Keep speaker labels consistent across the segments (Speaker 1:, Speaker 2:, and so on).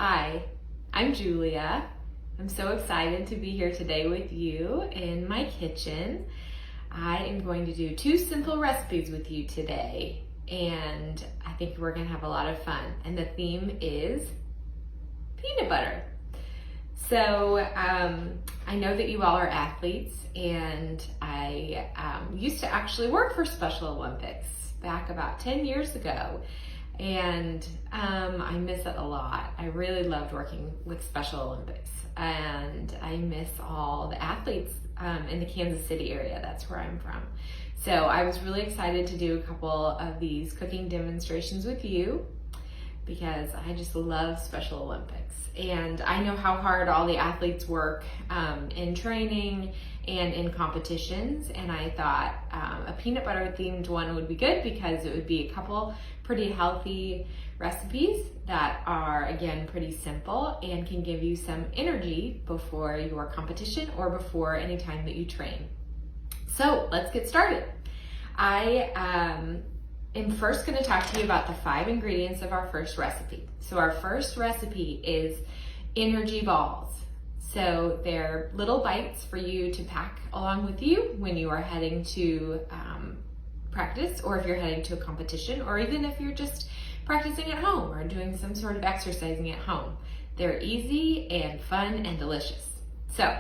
Speaker 1: Hi, I'm Julia. I'm so excited to be here today with you in my kitchen. I am going to do 2 simple recipes with you today, and I think we're going to have a lot of fun. And the theme is peanut butter. So I know that you all are athletes, and I used to actually work for Special Olympics back about 10 years ago. And I miss it a lot. I really loved working with Special Olympics, and I miss all the athletes in the Kansas City area. That's where I'm from. So I was really excited to do a couple of these cooking demonstrations with you because I just love Special Olympics. And I know how hard all the athletes work in training and in competitions, and I thought a peanut butter themed one would be good because it would be a couple pretty healthy recipes that are, again, pretty simple and can give you some energy before your competition or before any time that you train. So let's get started. I am first going to talk to you about the 5 ingredients of our first recipe. So our first recipe is energy balls. So they're little bites for you to pack along with you when you are heading to practice, or if you're heading to a competition, or even if you're just practicing at home or doing some sort of exercising at home. They're easy and fun and delicious. So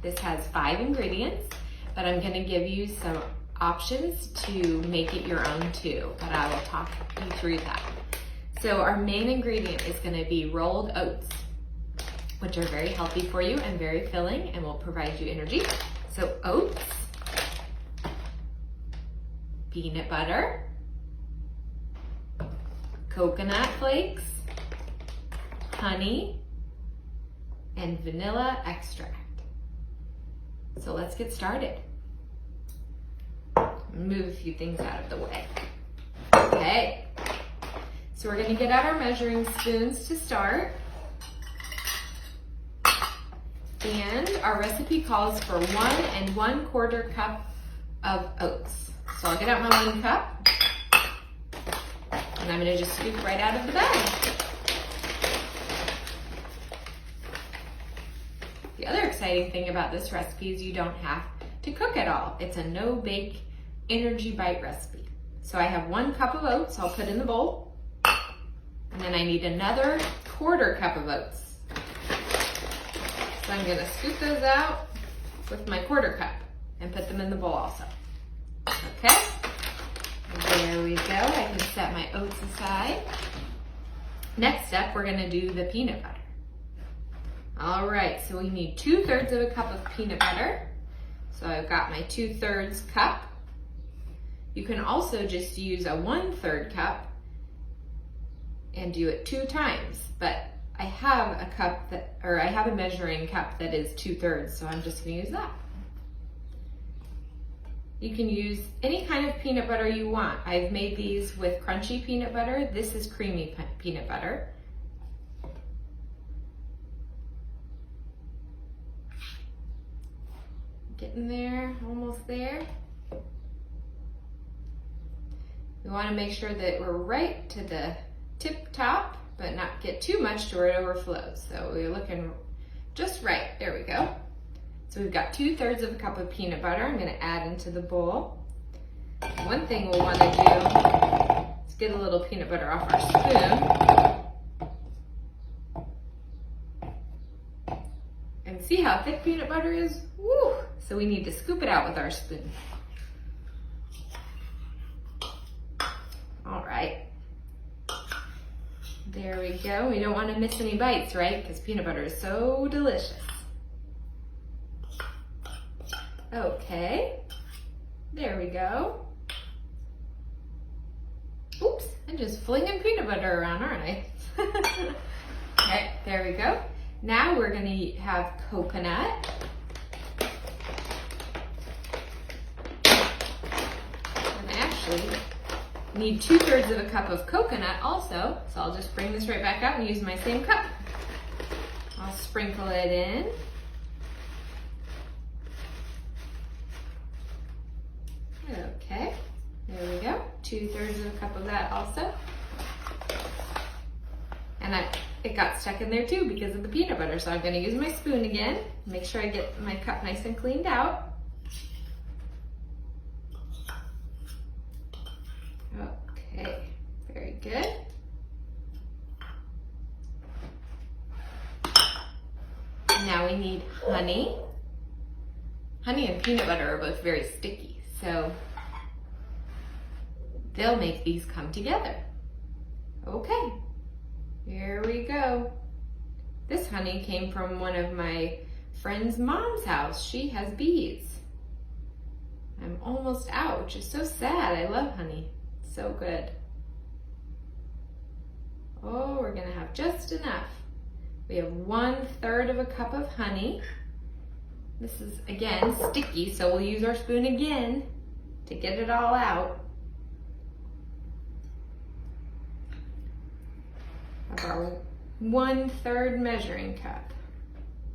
Speaker 1: this has 5 ingredients, but I'm going to give you some options to make it your own too, but I will talk you through that. So our main ingredient is going to be rolled oats, which are very healthy for you and very filling and will provide you energy. So oats, peanut butter, coconut flakes, honey, and vanilla extract. So let's get started. Move a few things out of the way. Okay, so we're going to get out our measuring spoons to start. And our recipe calls for 1 1/4 cup of oats. So I'll get out my 1 cup, and I'm going to just scoop right out of the bag. The other exciting thing about this recipe is you don't have to cook at all. It's a no-bake energy bite recipe. So I have 1 cup of oats I'll put in the bowl, and then I need another 1/4 cup of oats. So I'm going to scoop those out with my 1/4 cup and put them in the bowl also. Okay, there we go. I can set my oats aside. Next step, we're going to do the peanut butter. All right, so we need 2/3 of a cup of peanut butter. So I've got my 2/3 cup. You can also just use a 1/3 cup and do it 2 times, but I have a cup that, or I have a measuring cup that is 2/3, so I'm just going to use that. You can use any kind of peanut butter you want. I've made these with crunchy peanut butter. This is creamy peanut butter. Getting there, almost there. We want to make sure that we're right to the tip top, but not get too much to where it overflows. So we're looking just right. There we go. So we've got 2/3 of a cup of peanut butter. I'm going to add into the bowl. One thing we'll want to do is get a little peanut butter off our spoon. And see how thick peanut butter is? Woo! So we need to scoop it out with our spoon. All right. There we go. We don't want to miss any bites, right? Because peanut butter is so delicious. Okay, there we go. Oops, I'm just flinging peanut butter around, aren't I? Okay, there we go. Now we're going to have coconut. And I actually need 2/3 of a cup of coconut also, so I'll just bring this right back out and use my same cup. I'll sprinkle it in. Okay, there we go. 2/3 of a cup of that also. And it got stuck in there too because of the peanut butter. So I'm gonna use my spoon again. Make sure I get my cup nice and cleaned out. Okay, very good. Now we need honey. Honey and peanut butter are both very sticky, so they'll make these come together. Okay, here we go. This honey came from one of my friend's mom's house. She has bees. I'm almost out, which is so sad. I love honey, it's so good. Oh, we're gonna have just enough. We have 1/3 of a cup of honey. This is, again, sticky, so we'll use our spoon again to get it all out. Of our 1/3 measuring cup.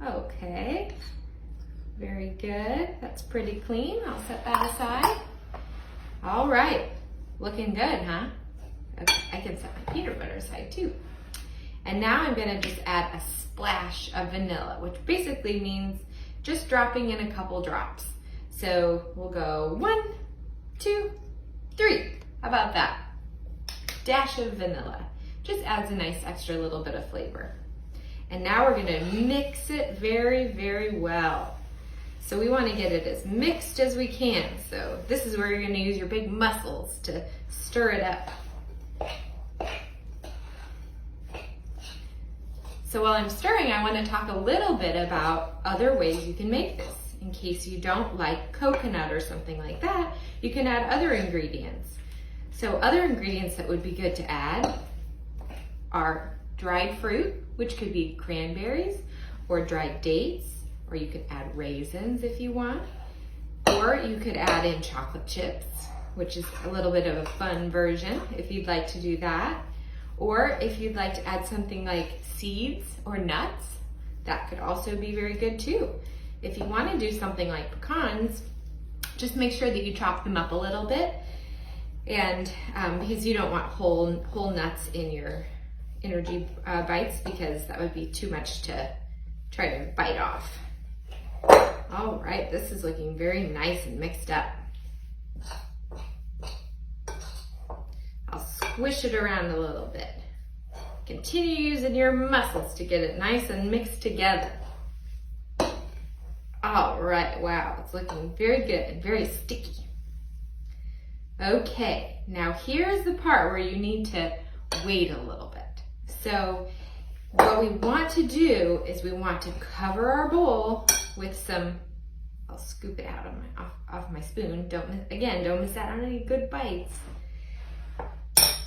Speaker 1: Okay, very good. That's pretty clean. I'll set that aside. All right, looking good, huh? Okay, I can set my peanut butter aside too. And now I'm gonna just add a splash of vanilla, which basically means just dropping in a couple drops. So we'll go 1, 2, 3. How about that? Dash of vanilla. Just adds a nice extra little bit of flavor. And now we're gonna mix it very, very well. So we wanna get it as mixed as we can. So this is where you're gonna use your big muscles to stir it up. So while I'm stirring, I want to talk a little bit about other ways you can make this. In case you don't like coconut or something like that, you can add other ingredients. So other ingredients that would be good to add are dried fruit, which could be cranberries, or dried dates, or you could add raisins if you want, or you could add in chocolate chips, which is a little bit of a fun version if you'd like to do that. Or if you'd like to add something like seeds or nuts, that could also be very good too. If you want to do something like pecans, just make sure that you chop them up a little bit, and because you don't want whole nuts in your energy bites, because that would be too much to try to bite off. All right, this is looking very nice and mixed up. I'll squish it around a little bit. Continue using your muscles to get it nice and mixed together. All right, wow, it's looking very good and very sticky. Okay, now here's the part where you need to wait a little bit. So what we want to do is we want to cover our bowl with some, I'll scoop it out of off my spoon. Don't miss out on any good bites.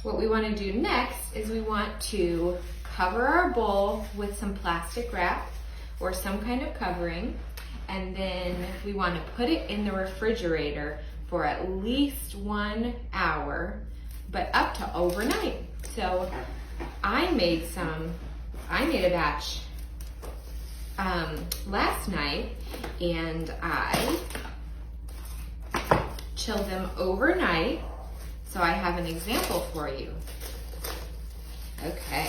Speaker 1: What we want to do next is we want to cover our bowl with some plastic wrap or some kind of covering, and then we want to put it in the refrigerator for at least 1 hour, but up to overnight. So I made a batch last night, and I chilled them overnight. So I have an example for you. Okay,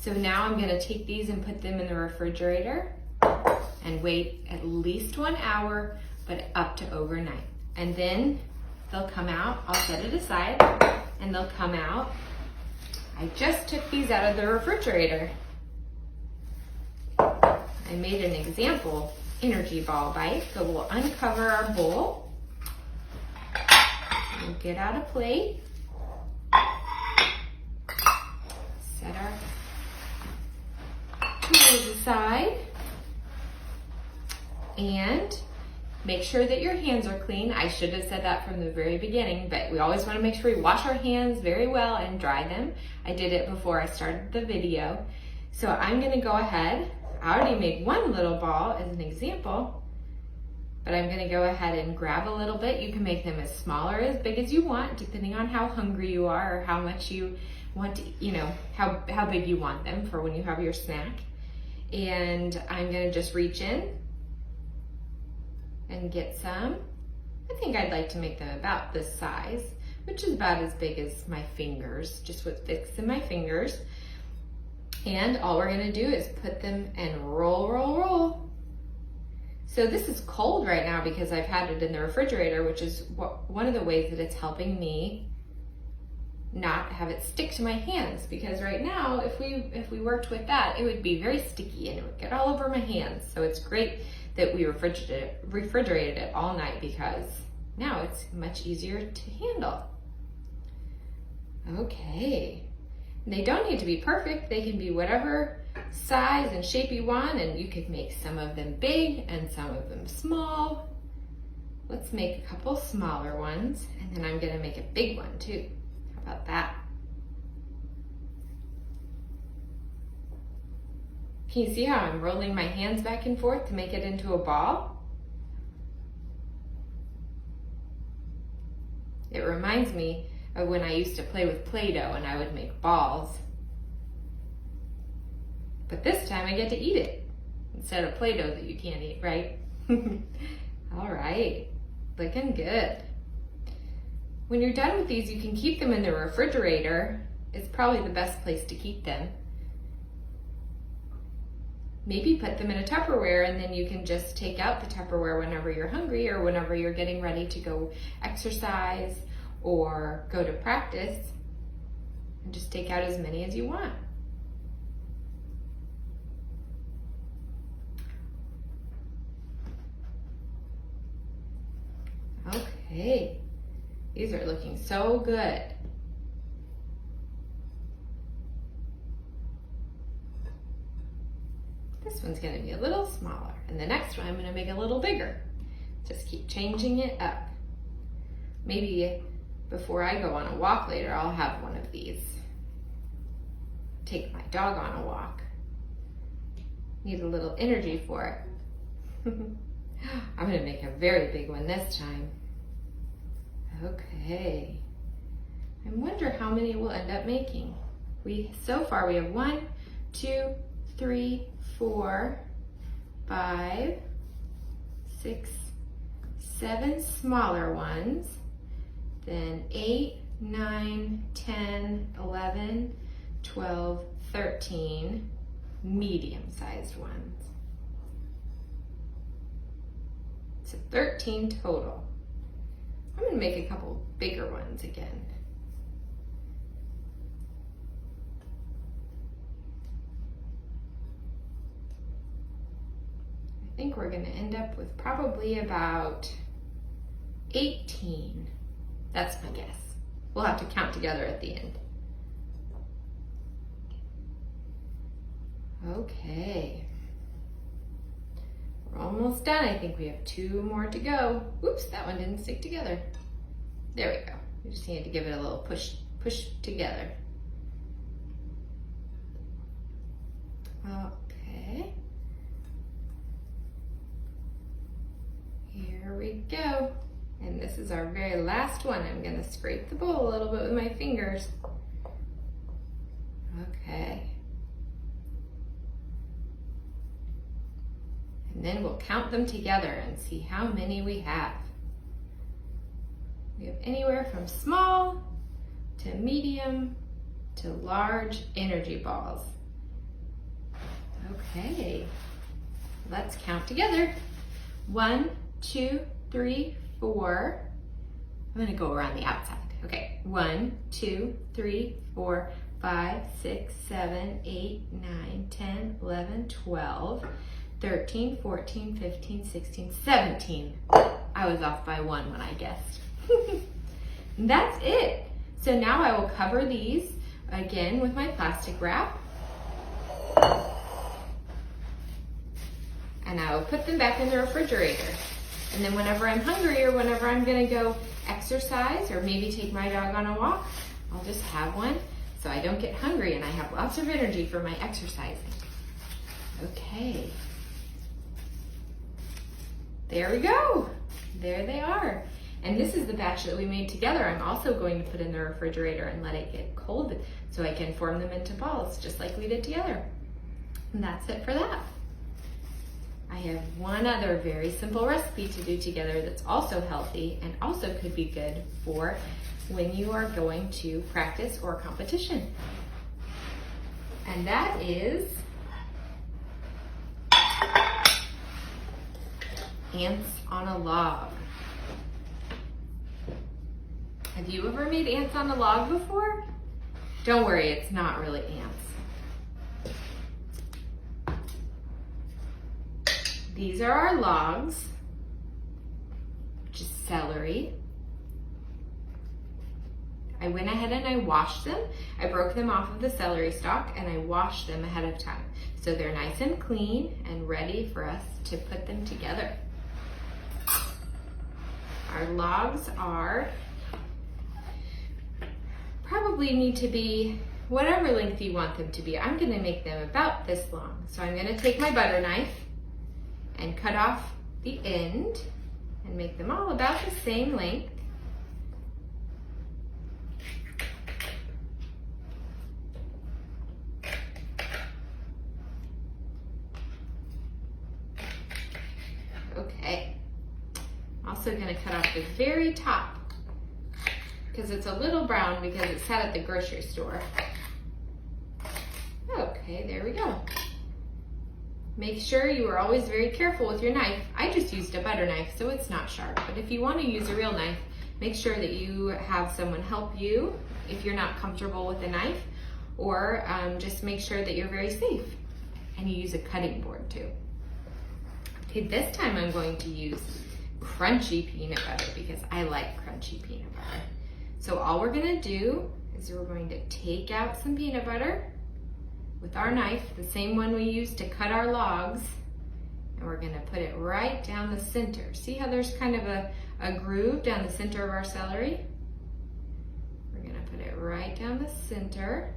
Speaker 1: so now I'm gonna take these and put them in the refrigerator and wait at least 1 hour, but up to overnight. And then they'll come out, I'll set it aside, and they'll come out. I just took these out of the refrigerator. I made an example energy ball bite, so we'll uncover our bowl. We'll get out a plate, set our tools aside, and make sure that your hands are clean. I should have said that from the very beginning, but we always want to make sure we wash our hands very well and dry them. I did it before I started the video. So I'm going to go ahead. I already made one little ball as an example, but I'm gonna go ahead and grab a little bit. You can make them as small or as big as you want, depending on how hungry you are or how much you want to, how big you want them for when you have your snack. And I'm gonna just reach in and get some. I think I'd like to make them about this size, which is about as big as my fingers, just what fits in my fingers. And all we're gonna do is put them and roll, roll, roll. So this is cold right now because I've had it in the refrigerator, which is one of the ways that it's helping me not have it stick to my hands, because right now if we worked with that, it would be very sticky and it would get all over my hands. So it's great that we refrigerated it all night, because now it's much easier to handle. Okay, they don't need to be perfect. They can be whatever size and shape you want, and you could make some of them big and some of them small. Let's make a couple smaller ones, and then I'm gonna make a big one too. How about that? Can you see how I'm rolling my hands back and forth to make it into a ball? It reminds me of when I used to play with Play-Doh and I would make balls. But this time I get to eat it instead of Play-Doh that you can't eat, right? All right, looking good. When you're done with these, you can keep them in the refrigerator. It's probably the best place to keep them. Maybe put them in a Tupperware, and then you can just take out the Tupperware whenever you're hungry or whenever you're getting ready to go exercise or go to practice, and just take out as many as you want. Okay, these are looking so good. This one's gonna be a little smaller, and the next one I'm gonna make a little bigger. Just keep changing it up. Maybe before I go on a walk later, I'll have one of these. Take my dog on a walk. Need a little energy for it. I'm gonna make a very big one this time. Okay. I wonder how many we'll end up making. So far we have 1, 2, 3, 4, 5, 6, 7 smaller ones, then 8, 9, 10, 11, 12, 13 medium-sized ones. So 13 total. I'm gonna make a couple bigger ones again. I think we're gonna end up with probably about 18. That's my guess. We'll have to count together at the end. Okay. We're almost done. I think we have 2 more to go. Oops, that one didn't stick together. There we go. We just need to give it a little push together. Okay. Here we go. And this is our very last one. I'm gonna scrape the bowl a little bit with my fingers. Okay. And then we'll count them together and see how many we have. We have anywhere from small to medium to large energy balls. Okay, let's count together. 1, 2, 3, 4. I'm gonna go around the outside. Okay, 1, 2, 3, 4, 5, 6, 7, 8, 9, 10, 11, 12, 13, 14, 15, 16, 17. I was off by 1 when I guessed. That's it. So now I will cover these again with my plastic wrap. And I will put them back in the refrigerator. And then whenever I'm hungry or whenever I'm gonna go exercise or maybe take my dog on a walk, I'll just have one so I don't get hungry and I have lots of energy for my exercising. Okay. There we go. There they are. And this is the batch that we made together. I'm also going to put in the refrigerator and let it get cold so I can form them into balls just like we did together. And that's it for that. I have one other very simple recipe to do together that's also healthy and also could be good for when you are going to practice or competition. And that is ants on a log. Have you ever made ants on a log before? Don't worry, it's not really ants. These are our logs, which is celery. I went ahead and I washed them. I broke them off of the celery stalk and I washed them ahead of time. So they're nice and clean and ready for us to put them together. Our logs are probably need to be whatever length you want them to be. I'm gonna make them about this long. So I'm gonna take my butter knife and cut off the end and make them all about the same length. Okay, I'm also going to cut off the very top because it's a little brown because it sat at the grocery store. Okay, there we go. Make sure you are always very careful with your knife. I just used a butter knife, so it's not sharp. But if you want to use a real knife, make sure that you have someone help you if you're not comfortable with a knife, or just make sure that you're very safe and you use a cutting board too. Okay, this time I'm going to use crunchy peanut butter because I like crunchy peanut butter. So all we're gonna do is we're going to take out some peanut butter with our knife, the same one we used to cut our logs, and we're gonna put it right down the center. See how there's kind of a groove down the center of our celery? We're gonna put it right down the center.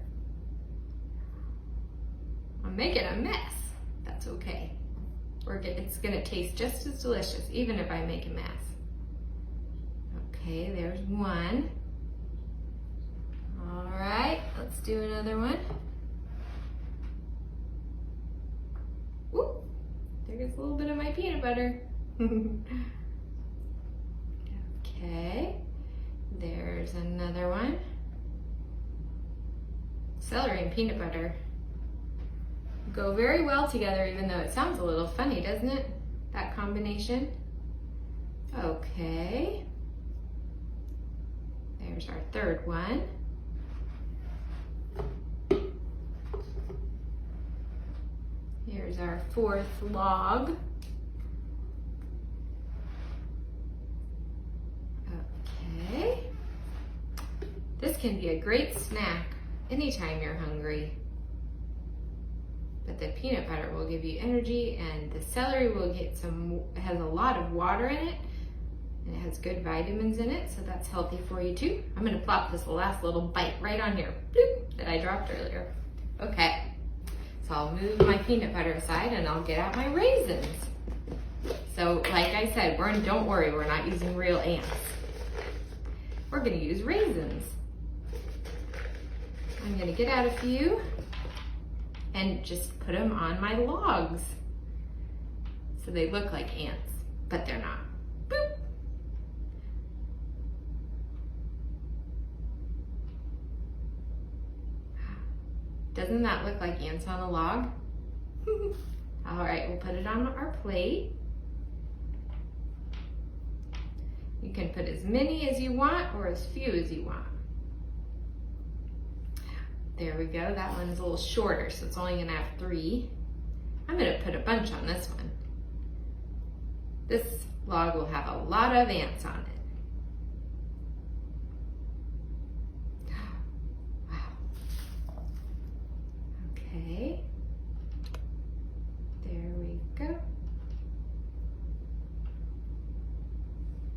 Speaker 1: I'm making a mess. That's okay. It's gonna taste just as delicious, even if I make a mess. Okay, there's one. All right, let's do another one. Whoop, there goes a little bit of my peanut butter. Okay, there's another one. Celery and peanut butter go very well together, even though it sounds a little funny, doesn't it? That combination. Okay. There's our third one. Here's our fourth log. Okay. This can be a great snack anytime you're hungry. But the peanut butter will give you energy, and the celery will get it has a lot of water in it, and it has good vitamins in it, so that's healthy for you too. I'm gonna plop this last little bite right on here, bloop, that I dropped earlier. Okay, so I'll move my peanut butter aside and I'll get out my raisins. So like I said, don't worry, we're not using real ants. We're gonna use raisins. I'm gonna get out a few and just put them on my logs. So they look like ants, but they're not. Boop. Doesn't that look like ants on a log? All right, we'll put it on our plate. You can put as many as you want or as few as you want. There we go, that one's a little shorter, so it's only gonna have 3. I'm gonna put a bunch on this one. This log will have a lot of ants on it. Wow. Okay, there we go.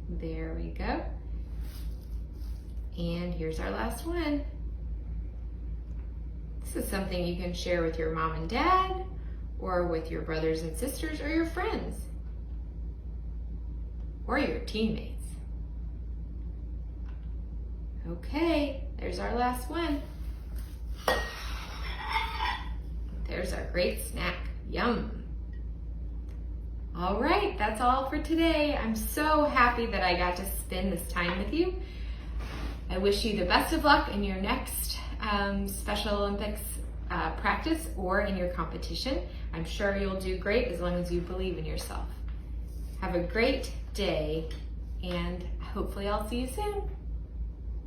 Speaker 1: There we go. And here's our last one. This is something you can share with your mom and dad, or with your brothers and sisters, or your friends, or your teammates. Okay, there's our last one. There's our great snack. Yum. All right, that's all for today. I'm so happy that I got to spend this time with you. I wish you the best of luck in your next Special Olympics practice or in your competition. I'm sure you'll do great as long as you believe in yourself. Have a great day, and hopefully I'll see you soon.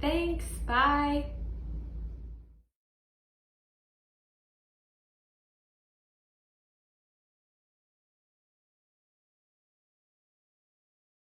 Speaker 1: Thanks, bye.